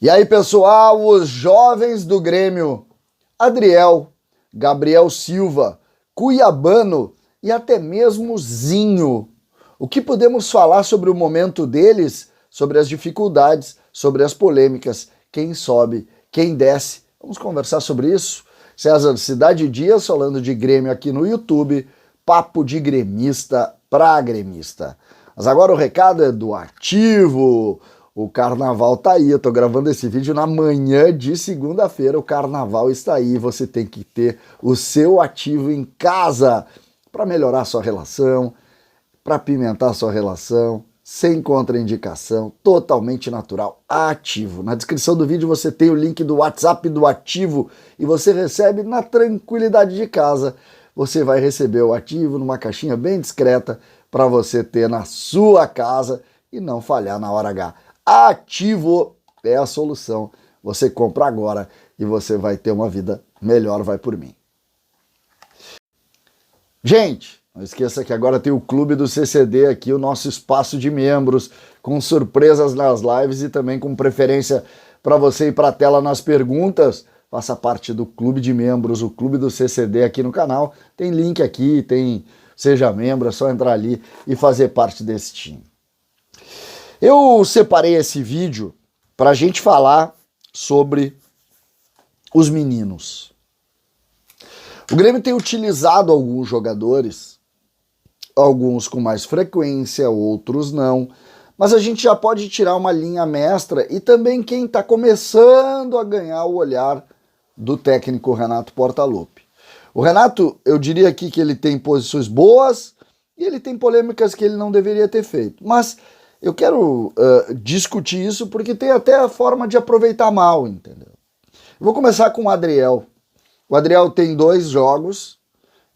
E aí, pessoal, os jovens do Grêmio, Adriel, Gabriel Silva, Cuiabano e até mesmo Zinho. O que podemos falar sobre o momento deles, sobre as dificuldades, sobre as polêmicas, quem sobe, quem desce? Vamos conversar sobre isso? César Cidade Dias falando de Grêmio aqui no YouTube, papo de gremista pra gremista. Mas agora o recado é do ativo. O carnaval tá aí, eu tô gravando esse vídeo na manhã de segunda-feira, o carnaval está aí, você tem que ter o seu ativo em casa para melhorar a sua relação, para apimentar a sua relação, sem contraindicação, totalmente natural, ativo. Na descrição do vídeo você tem o link do WhatsApp do ativo e você recebe na tranquilidade de casa. Você vai receber o ativo numa caixinha bem discreta para você ter na sua casa e não falhar na hora H. Ativo é a solução. Você compra agora e você vai ter uma vida melhor, vai por mim. Gente, não esqueça que agora tem o Clube do CCD aqui, o nosso espaço de membros, com surpresas nas lives e também com preferência para você ir para a tela nas perguntas. Faça parte do Clube de Membros, o Clube do CCD aqui no canal. Tem link aqui, tem Seja Membro, é só entrar ali e fazer parte desse time. Eu separei esse vídeo para a gente falar sobre os meninos. O Grêmio tem utilizado alguns jogadores, alguns com mais frequência, outros não, mas a gente já pode tirar uma linha mestra e também quem está começando a ganhar o olhar do técnico Renato Portaluppi. O Renato, eu diria aqui que ele tem posições boas e ele tem polêmicas que ele não deveria ter feito, mas eu quero discutir isso porque tem até a forma de aproveitar mal, entendeu? Eu vou começar com o Adriel. O Adriel tem 2 jogos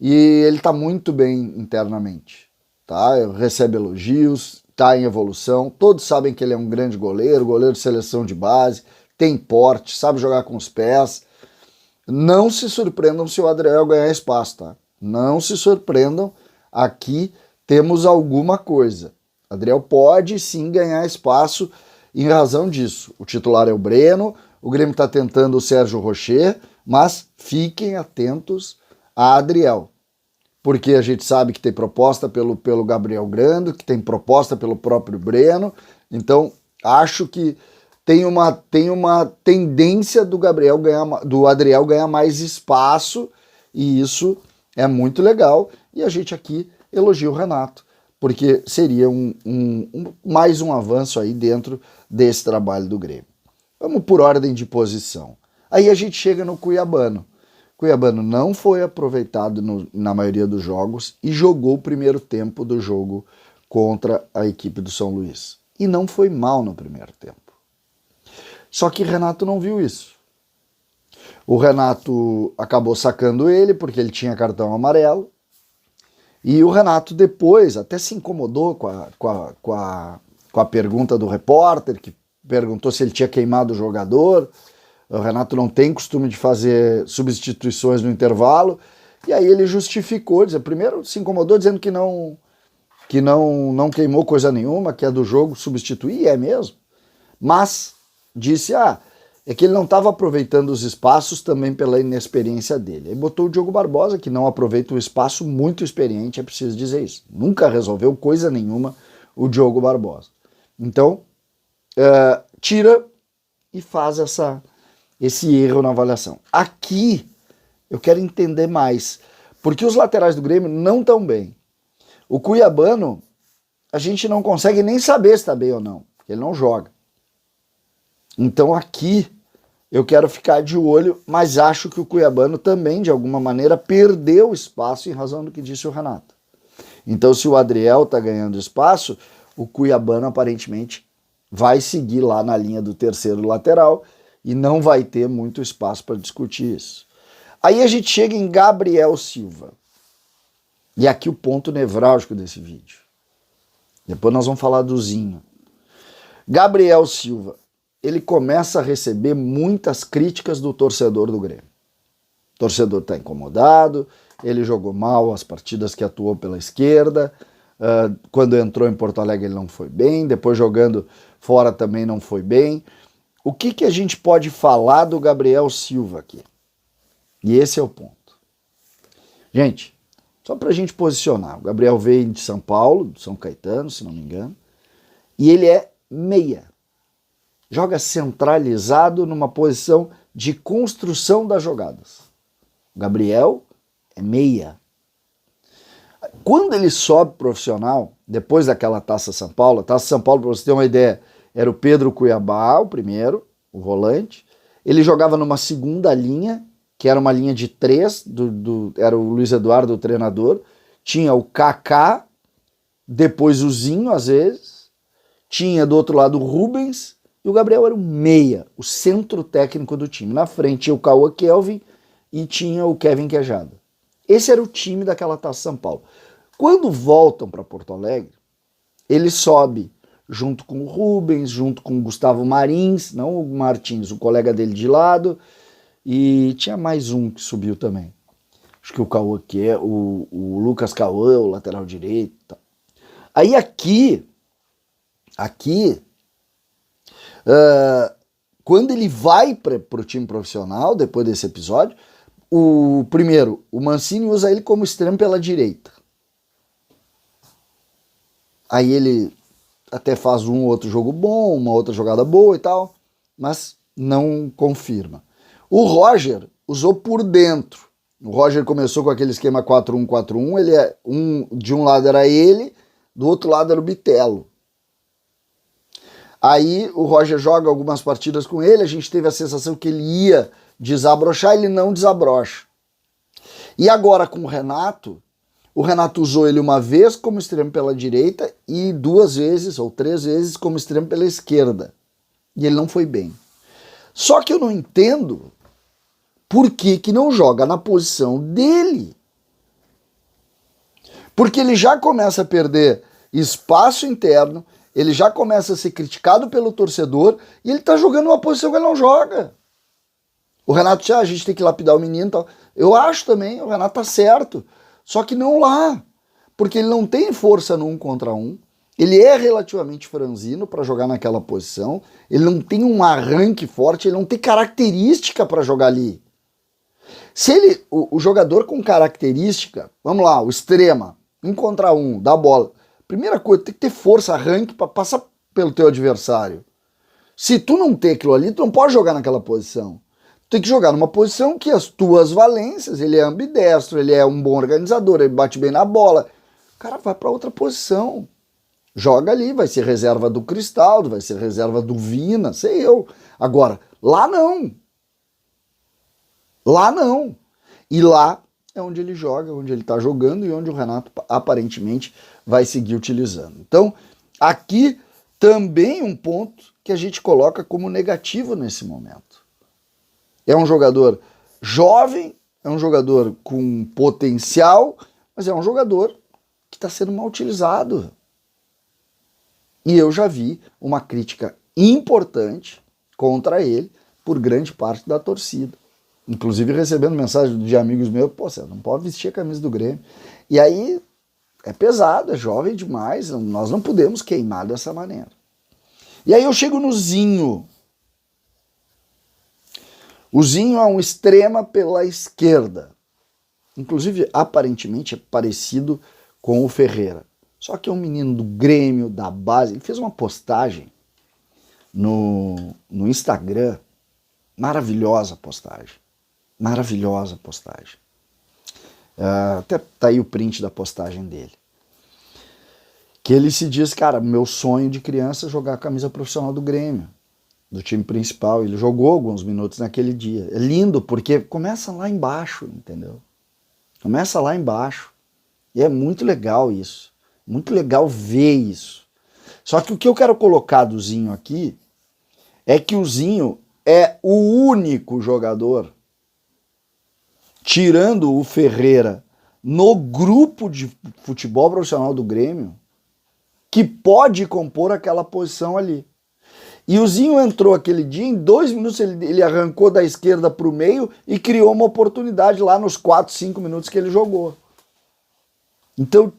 e ele está muito bem internamente, tá? Recebe elogios, está em evolução, todos sabem que ele é um grande goleiro, goleiro de seleção de base, tem porte, sabe jogar com os pés. Não se surpreendam se o Adriel ganhar espaço, tá? Não se surpreendam, aqui temos alguma coisa. Adriel pode sim ganhar espaço em razão disso. O titular é o Breno, o Grêmio está tentando o Sérgio Rocher, mas fiquem atentos a Adriel, porque a gente sabe que tem proposta pelo Gabriel Grando, que tem proposta pelo próprio Breno, então acho que tem uma tendência do Adriel ganhar mais espaço, e isso é muito legal, e a gente aqui elogia o Renato, porque seria mais um avanço aí dentro desse trabalho do Grêmio. Vamos por ordem de posição. Aí a gente chega no Cuiabano. Cuiabano não foi aproveitado na maioria dos jogos e jogou o primeiro tempo do jogo contra a equipe do São Luís. E não foi mal no primeiro tempo. Só que Renato não viu isso. O Renato acabou sacando ele porque ele tinha cartão amarelo. E o Renato depois até se incomodou com a pergunta do repórter, que perguntou se ele tinha queimado o jogador. O Renato não tem costume de fazer substituições no intervalo. E aí ele justificou, primeiro se incomodou dizendo que não queimou coisa nenhuma, que é do jogo substituir, e é mesmo. Mas disse, é que ele não estava aproveitando os espaços também pela inexperiência dele. Aí botou o Diogo Barbosa, que não aproveita o espaço, muito experiente, é preciso dizer isso. Nunca resolveu coisa nenhuma o Diogo Barbosa. Então, tira e faz esse erro na avaliação. Aqui, eu quero entender mais, porque os laterais do Grêmio não estão bem. O Cuiabano, a gente não consegue nem saber se está bem ou não, porque ele não joga. Então aqui eu quero ficar de olho, mas acho que o Cuiabano também, de alguma maneira, perdeu espaço em razão do que disse o Renato. Então se o Adriel está ganhando espaço, o Cuiabano aparentemente vai seguir lá na linha do terceiro lateral e não vai ter muito espaço para discutir isso. Aí a gente chega em Gabriel Silva. E aqui o ponto nevrálgico desse vídeo. Depois nós vamos falar do Zinho. Gabriel Silva. Ele começa a receber muitas críticas do torcedor do Grêmio. O torcedor está incomodado, ele jogou mal as partidas que atuou pela esquerda, quando entrou em Porto Alegre ele não foi bem, depois jogando fora também não foi bem. o que a gente pode falar do Gabriel Silva aqui? E esse é o ponto. Gente, só para a gente posicionar, o Gabriel veio de São Paulo, de São Caetano, se não me engano, e ele é meia. Joga centralizado numa posição de construção das jogadas. O Gabriel é meia. Quando ele sobe profissional, depois daquela Taça São Paulo, a Taça São Paulo, para você ter uma ideia, era o Pedro Cuiabá, o primeiro, o volante. Ele jogava numa segunda linha, que era uma linha de 3, era o Luiz Eduardo, o treinador. Tinha o Kaká, depois o Zinho, às vezes. Tinha do outro lado o Rubens, e o Gabriel era o meia, o centro técnico do time. Na frente tinha o Cauã Kelvin e tinha o Kevin Quejada. Esse era o time daquela Taça São Paulo. Quando voltam para Porto Alegre, ele sobe junto com o Rubens, junto com o Gustavo Marins, não o Martins, o colega dele de lado, e tinha mais um que subiu também. Acho que o Cauã, que é o Lucas Cauã, o lateral direito. Aí aqui, quando ele vai para o time profissional, depois desse episódio, o Mancini usa ele como extremo pela direita. Aí ele até faz um outro jogo bom, uma outra jogada boa e tal, mas não confirma. O Roger usou por dentro. O Roger começou com aquele esquema 4-1-4-1, de um lado era ele, do outro lado era o Bitelo. Aí o Roger joga algumas partidas com ele, a gente teve a sensação que ele ia desabrochar, ele não desabrocha. E agora com o Renato usou ele uma vez como extremo pela direita e 2 vezes ou 3 vezes como extremo pela esquerda. E ele não foi bem. Só que eu não entendo por que não joga na posição dele. Porque ele já começa a perder espaço interno, ele já começa a ser criticado pelo torcedor e ele tá jogando uma posição que ele não joga. O Renato disse, a gente tem que lapidar o menino e tal. Eu acho também, o Renato tá certo. Só que não lá. Porque ele não tem força no 1 contra 1. Ele é relativamente franzino para jogar naquela posição. Ele não tem um arranque forte, ele não tem característica para jogar ali. Se ele, o jogador com característica, vamos lá, o extrema, 1 contra 1, dá bola. Primeira coisa, tem que ter força, arranque para passar pelo teu adversário. Se tu não tem aquilo ali, tu não pode jogar naquela posição. Tu tem que jogar numa posição que as tuas valências, ele é ambidestro, ele é um bom organizador, ele bate bem na bola. O cara vai para outra posição. Joga ali, vai ser reserva do Cristaldo, vai ser reserva do Vina, sei eu. Agora, lá não. Lá não. E lá é onde ele joga, onde ele está jogando e onde o Renato aparentemente vai seguir utilizando. Então, aqui também um ponto que a gente coloca como negativo nesse momento. É um jogador jovem, é um jogador com potencial, mas é um jogador que está sendo mal utilizado. E eu já vi uma crítica importante contra ele por grande parte da torcida. Inclusive recebendo mensagem de amigos meus, pô, você não pode vestir a camisa do Grêmio. E aí é pesado, é jovem demais, nós não podemos queimar dessa maneira. E aí eu chego no Zinho. O Zinho é um extrema pela esquerda. Inclusive, aparentemente, é parecido com o Ferreira. Só que é um menino do Grêmio, da base. Ele fez uma postagem no Instagram. Maravilhosa postagem. Maravilhosa postagem. Até tá aí o print da postagem dele. Que ele se diz, cara, meu sonho de criança é jogar a camisa profissional do Grêmio, do time principal. Ele jogou alguns minutos naquele dia. É lindo, porque começa lá embaixo, entendeu? Começa lá embaixo. E é muito legal isso. Muito legal ver isso. Só que o que eu quero colocar do Zinho aqui é que o Zinho é o único jogador, tirando o Ferreira, no grupo de futebol profissional do Grêmio, que pode compor aquela posição ali. E o Zinho entrou aquele dia, em 2 minutos ele arrancou da esquerda para o meio e criou uma oportunidade lá nos 4, 5 minutos que ele jogou. Então,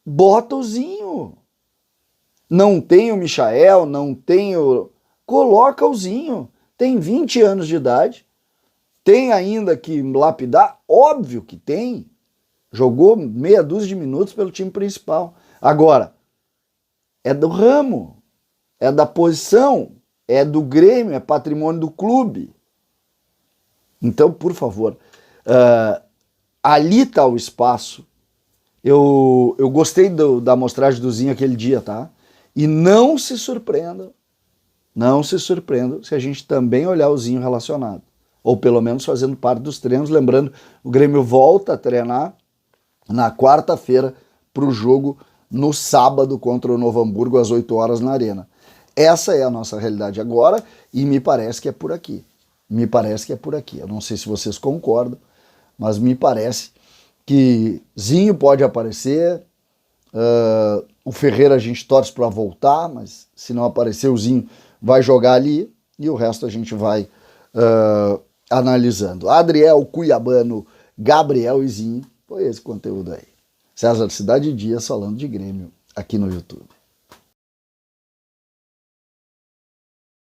bota o Zinho. Não tem o Michael, não tem o coloca o Zinho. Tem 20 anos de idade, tem ainda que lapidar, óbvio que tem. Jogou meia dúzia de minutos pelo time principal. Agora, é do ramo, é da posição, é do Grêmio, é patrimônio do clube. Então, por favor, ali está o espaço. Eu gostei da amostragem do Zinho aquele dia, tá? E não se surpreendam se a gente também olhar o Zinho relacionado. Ou pelo menos fazendo parte dos treinos. Lembrando, o Grêmio volta a treinar na quarta-feira para o jogo no sábado contra o Novo Hamburgo às 8 horas na Arena. Essa é a nossa realidade agora e me parece que é por aqui. Eu não sei se vocês concordam, mas me parece que Zinho pode aparecer, o Ferreira a gente torce para voltar, mas se não aparecer o Zinho vai jogar ali e o resto a gente vai analisando. Adriel, Cuiabano, Gabriel e Zinho, foi esse conteúdo aí. César Cidade Dias falando de Grêmio aqui no YouTube.